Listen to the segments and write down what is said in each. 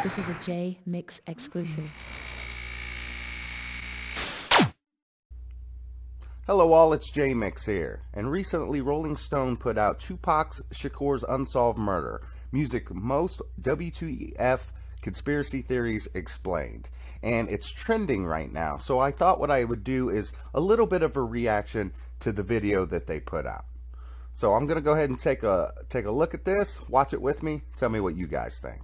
This is a Jmix exclusive. Hello all, it's Jmix here, and recently Rolling Stone put out Tupac Shakur's Unsolved Murder, music most WTF conspiracy theories explained, and it's trending right now, so I thought what I would do is a little bit of a reaction to the video that they put out. So I'm going to go ahead and take a look at this, watch it with me, tell me what you guys think.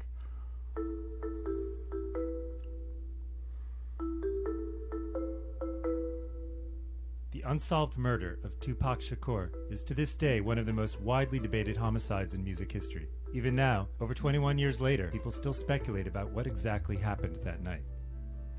The unsolved murder of Tupac Shakur is to this day one of the most widely debated homicides in music history. Even now, over 21 years later, people still speculate about what exactly happened that night.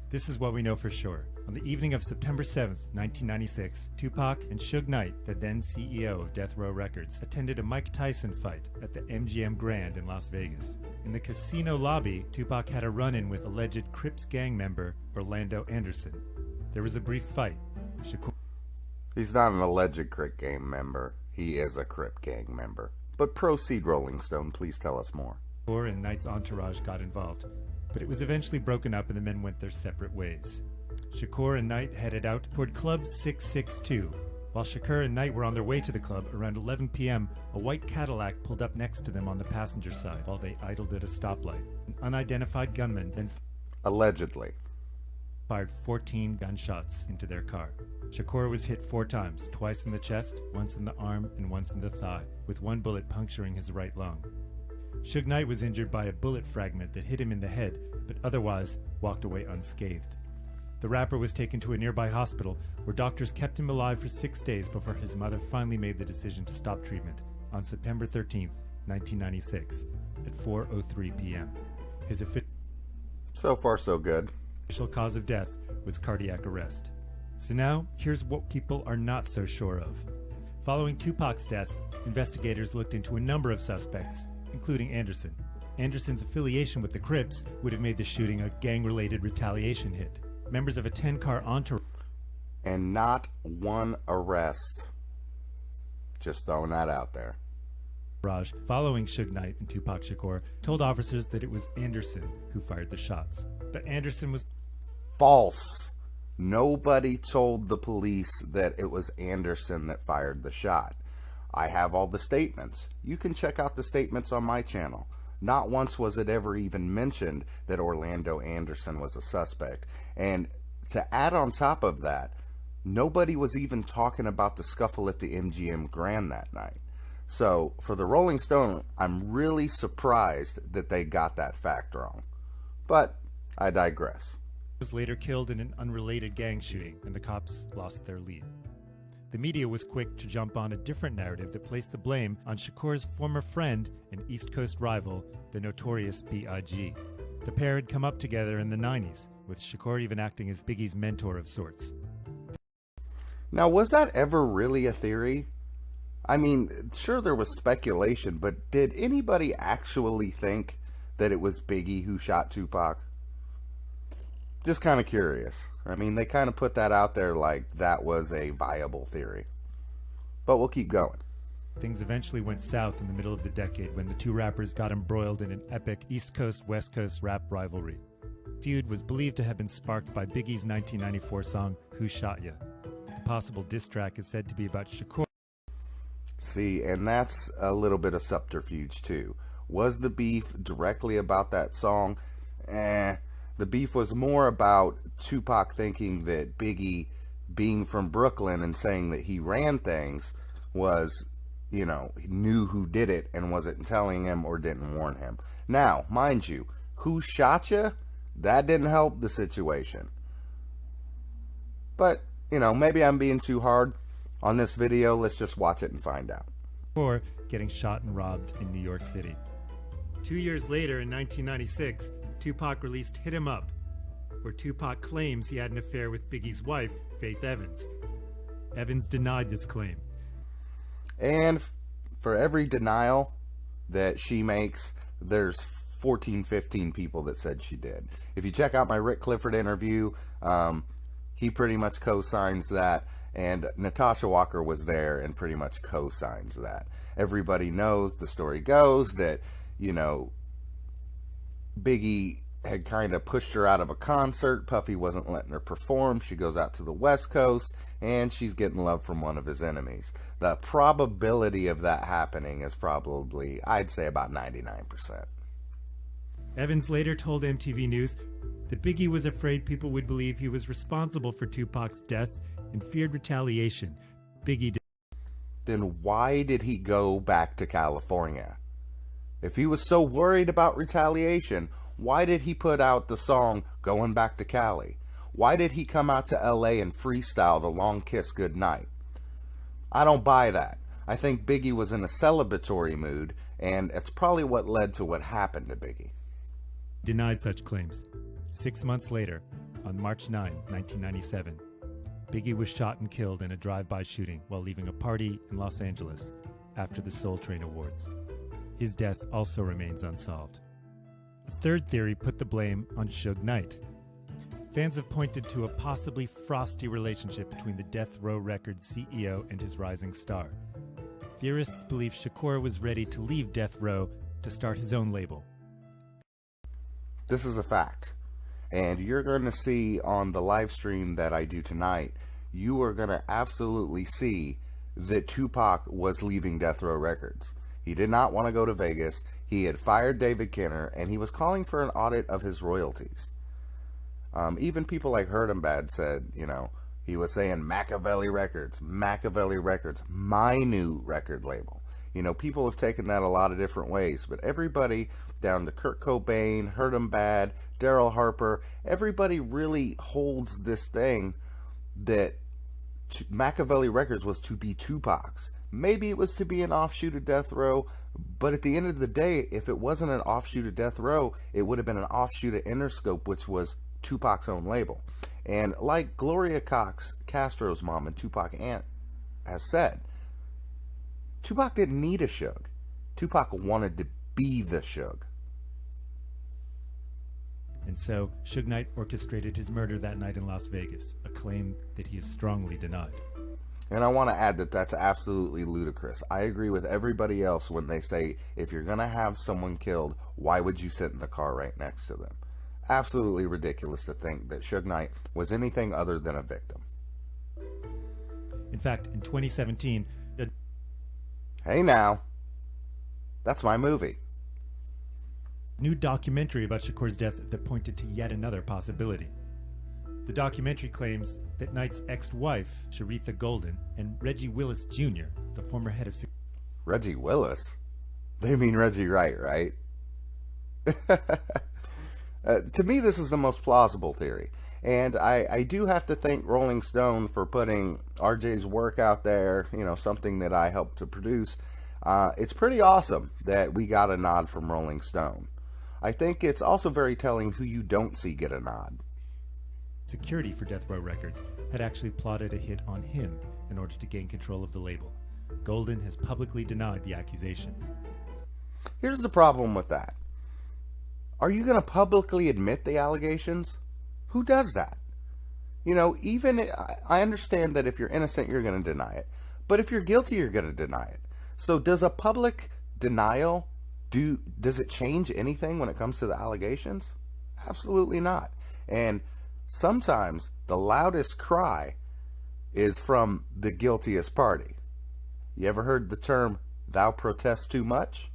This is what we know for sure. On the evening of September 7th, 1996, Tupac and Suge Knight, the then CEO of Death Row Records, attended a Mike Tyson fight at the MGM Grand in Las Vegas. In the casino lobby, Tupac had a run-in with alleged Crips gang member Orlando Anderson. There was a brief fight. Shakur He's not an alleged Crip gang member. He is a Crip gang member. But proceed, Rolling Stone. Please tell us more. and Knight's entourage got involved, but it was eventually broken up and the men went their separate ways. Shakur and Knight headed out toward Club 662. While Shakur and Knight were on their way to the club, around 11 p.m., a white Cadillac pulled up next to them on the passenger side while they idled at a stoplight. An unidentified gunman then Allegedly. fired 14 gunshots into their car. Shakur was hit 4 times, twice in the chest, once in the arm, and once in the thigh, with one bullet puncturing his right lung. Suge Knight was injured by a bullet fragment that hit him in the head, but otherwise walked away unscathed. The rapper was taken to a nearby hospital, where doctors kept him alive for 6 days before his mother finally made the decision to stop treatment on September 13th, 1996, at 4:03 p.m. His So far, so good. official cause of death was cardiac arrest. So now, here's what people are not so sure of. Following Tupac's death, investigators looked into a number of suspects, including Anderson. Anderson's affiliation with the Crips would have made the shooting a gang-related retaliation hit. Members of a 10-car entourage And not one arrest. Just throwing that out there. following Suge Knight and Tupac Shakur told officers that it was Anderson who fired the shots. But Anderson was False. Nobody told the police that it was Anderson that fired the shot. I have all the statements. You can check out the statements on my channel. Not once was it ever even mentioned that Orlando Anderson was a suspect. And to add on top of that, nobody was even talking about the scuffle at the MGM Grand that night. So for the Rolling Stone, I'm really surprised that they got that fact wrong. But I digress. was later killed in an unrelated gang shooting, and the cops lost their lead. The media was quick to jump on a different narrative that placed the blame on Shakur's former friend and East Coast rival, the notorious B.I.G. The pair had come up together in the 90s, with Shakur even acting as Biggie's mentor of sorts. Now, was that ever really a theory? I mean, sure there was speculation, but did anybody actually think that it was Biggie who shot Tupac? Just kind of curious. I mean, they kind of put that out there like that was a viable theory. But we'll keep going. Things eventually went south in the middle of the decade when the two rappers got embroiled in an epic East Coast-West Coast rap rivalry. The feud was believed to have been sparked by Biggie's 1994 song, Who Shot Ya? The possible diss track is said to be about Shakur. See, and that's a little bit of subterfuge too. Was the beef directly about that song? The beef was more about Tupac thinking that Biggie, being from Brooklyn and saying that he ran things, was, knew who did it and wasn't telling him or didn't warn him. Now, mind you, who shot ya? That didn't help the situation. But, maybe I'm being too hard on this video. Let's just watch it and find out. Or getting shot and robbed in New York City. 2 years later, in 1996, Tupac released Hit 'Em Up, where Tupac claims he had an affair with Biggie's wife, Faith Evans. Evans denied this claim. And for every denial that she makes, there's 14, 15 people that said she did. If you check out my Rick Clifford interview, he pretty much co-signs that, and Natasha Walker was there and pretty much co-signs that. Everybody knows, the story goes that, Biggie had kind of pushed her out of a concert. Puffy wasn't letting her perform. She goes out to the West Coast, and she's getting love from one of his enemies. The probability of that happening is probably, I'd say, about 99%. Evans later told MTV News that Biggie was afraid people would believe he was responsible for Tupac's death and feared retaliation. Biggie did. Then why did he go back to California? If he was so worried about retaliation, why did he put out the song Going Back to Cali? Why did he come out to LA and freestyle the Long Kiss Goodnight? I don't buy that. I think Biggie was in a celebratory mood, and it's probably what led to what happened to Biggie. Denied such claims. 6 months later, on March 9, 1997, Biggie was shot and killed in a drive-by shooting while leaving a party in Los Angeles after the Soul Train Awards. His death also remains unsolved. A third theory put the blame on Suge Knight. Fans have pointed to a possibly frosty relationship between the Death Row Records CEO and his rising star. Theorists believe Shakur was ready to leave Death Row to start his own label. This is a fact. And you're going to see on the live stream that I do tonight, you are going to absolutely see that Tupac was leaving Death Row Records. He did not want to go to Vegas. He had fired David Kenner, and he was calling for an audit of his royalties. Even people like Hurt 'Em Bad said, he was saying Machiavelli Records, my new record label. People have taken that a lot of different ways, but everybody down to Kurt Cobain, Hurt 'Em Bad, Daryl Harper, everybody really holds this thing that Machiavelli Records was to be Tupac's. Maybe it was to be an offshoot of Death Row, but at the end of the day, if it wasn't an offshoot of Death Row, it would have been an offshoot of Interscope, which was Tupac's own label. And like Gloria Cox, Castro's mom and Tupac aunt, has said, Tupac didn't need a Suge. Tupac wanted to be the Suge. And so, Suge Knight orchestrated his murder that night in Las Vegas, a claim that he has strongly denied. And I want to add that that's absolutely ludicrous. I agree with everybody else when they say, if you're going to have someone killed, why would you sit in the car right next to them? Absolutely ridiculous to think that Suge Knight was anything other than a victim. In fact, in 2017, Hey now, that's my movie. new documentary about Shakur's death that pointed to yet another possibility. The documentary claims that Knight's ex-wife, Sharitha Golden, and Reggie Willis Jr., the former head of Reggie Willis? They mean Reggie Wright, right? To me, this is the most plausible theory. And I do have to thank Rolling Stone for putting RJ's work out there, something that I helped to produce. It's pretty awesome that we got a nod from Rolling Stone. I think it's also very telling who you don't see get a nod. security for Death Row Records had actually plotted a hit on him in order to gain control of the label. Golden has publicly denied the accusation. Here's the problem with that. Are you going to publicly admit the allegations? Who does that? Even I understand that if you're innocent, you're going to deny it. But if you're guilty, you're going to deny it. So does a public denial, does it change anything when it comes to the allegations? Absolutely not. And sometimes the loudest cry is from the guiltiest party. You ever heard the term, thou protest too much?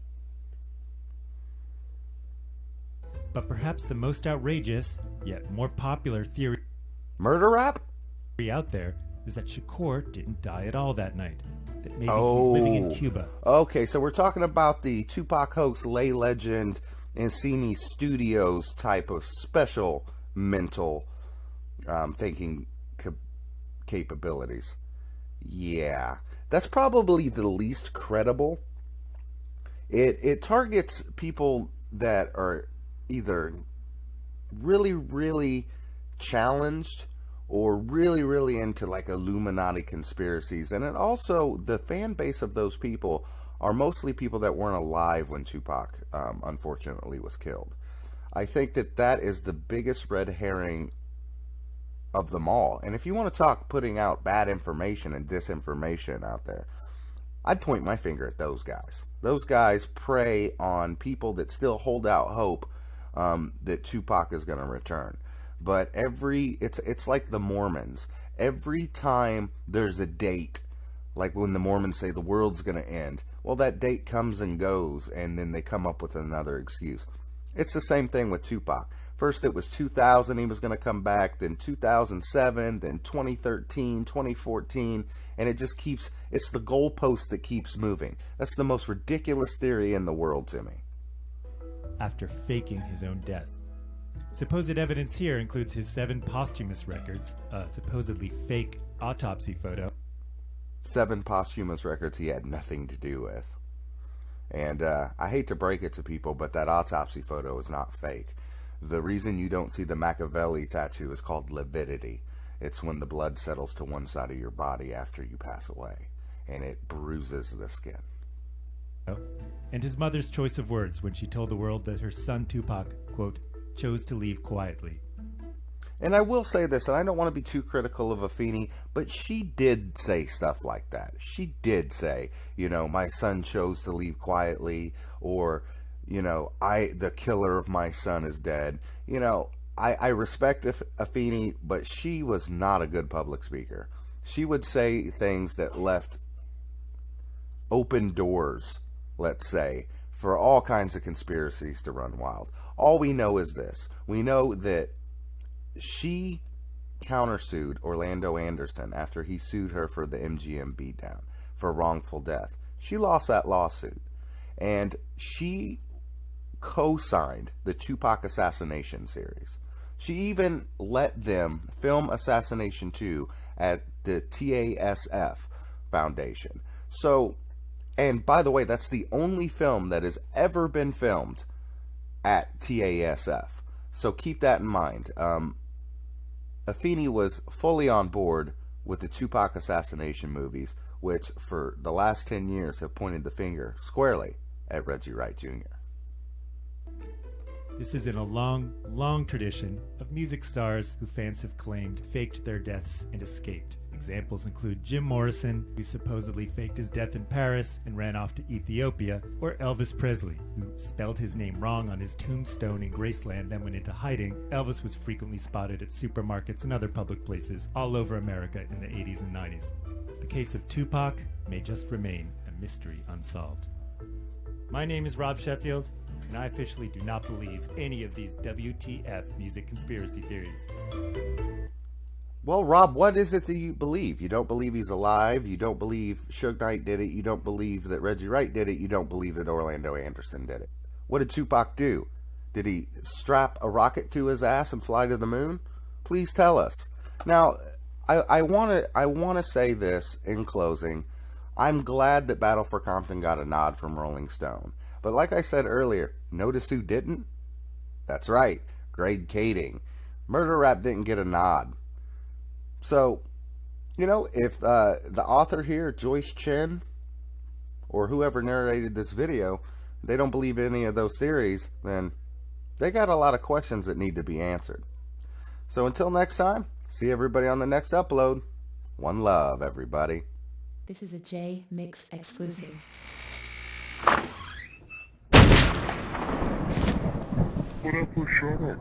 But perhaps the most outrageous, yet more popular theory Murder rap? out there is that Shakur didn't die at all that night. That maybe he's living in Cuba. Okay, so we're talking about the Tupac hoax lay legend Encini Studios type of special mental thinking capabilities. Yeah, that's probably the least credible. It targets people that are either really, really challenged or really, really into like Illuminati conspiracies. And it also, the fan base of those people are mostly people that weren't alive when Tupac unfortunately was killed. I think that is the biggest red herring of them all. And if you want to talk putting out bad information and disinformation out there, I'd point my finger at those guys. Those guys prey on people that still hold out hope that Tupac is going to return. But it's like the Mormons. Every time there's a date, like when the Mormons say the world's going to end, well, that date comes and goes, and then they come up with another excuse. It's the same thing with Tupac. First it was 2000, he was going to come back, then 2007, then 2013, 2014, and it just keeps, it's the goalpost that keeps moving. That's the most ridiculous theory in the world to me. After faking his own death. Supposed evidence here includes his 7 posthumous records, a supposedly fake autopsy photo. 7 posthumous records he had nothing to do with. And I hate to break it to people, but that autopsy photo is not fake. The reason you don't see the Machiavelli tattoo is called lividity. It's when the blood settles to one side of your body after you pass away, and it bruises the skin. And his mother's choice of words when she told the world that her son Tupac, quote, chose to leave quietly. And I will say this, and I don't want to be too critical of Afeni, but she did say stuff like that. She did say, you know, my son chose to leave quietly, or, you know, the killer of my son is dead. You know, I respect Afeni, but she was not a good public speaker. She would say things that left open doors, let's say, for all kinds of conspiracies to run wild. All we know is this. We know that she countersued Orlando Anderson after he sued her for the MGM beatdown for wrongful death. She lost that lawsuit, and she co-signed the Tupac assassination series. She even let them film Assassination 2 at the TASF Foundation. So, and by the way, that's the only film that has ever been filmed at TASF. So keep that in mind. Afeni was fully on board with the Tupac assassination movies, which for the last 10 years have pointed the finger squarely at Reggie Wright Jr. This is in a long, long tradition of music stars who fans have claimed faked their deaths and escaped. Examples include Jim Morrison, who supposedly faked his death in Paris and ran off to Ethiopia, or Elvis Presley, who spelled his name wrong on his tombstone in Graceland, then went into hiding. Elvis was frequently spotted at supermarkets and other public places all over America in the 80s and 90s. The case of Tupac may just remain a mystery unsolved. My name is Rob Sheffield, and I officially do not believe any of these WTF music conspiracy theories. Well, Rob, what is it that you believe? You don't believe he's alive. You don't believe Suge Knight did it. You don't believe that Reggie Wright did it. You don't believe that Orlando Anderson did it. What did Tupac do? Did he strap a rocket to his ass and fly to the moon? Please tell us. Now, I want to say this in closing. I'm glad that Battle for Compton got a nod from Rolling Stone. But like I said earlier, notice who didn't? That's right, Greg Kading. Murder Rap didn't get a nod. So, you know, if the author here, Joyce Chen, or whoever narrated this video, they don't believe any of those theories, then they got a lot of questions that need to be answered. So until next time, see everybody on the next upload. One love, everybody. This is a Jmix exclusive. What up, shut up?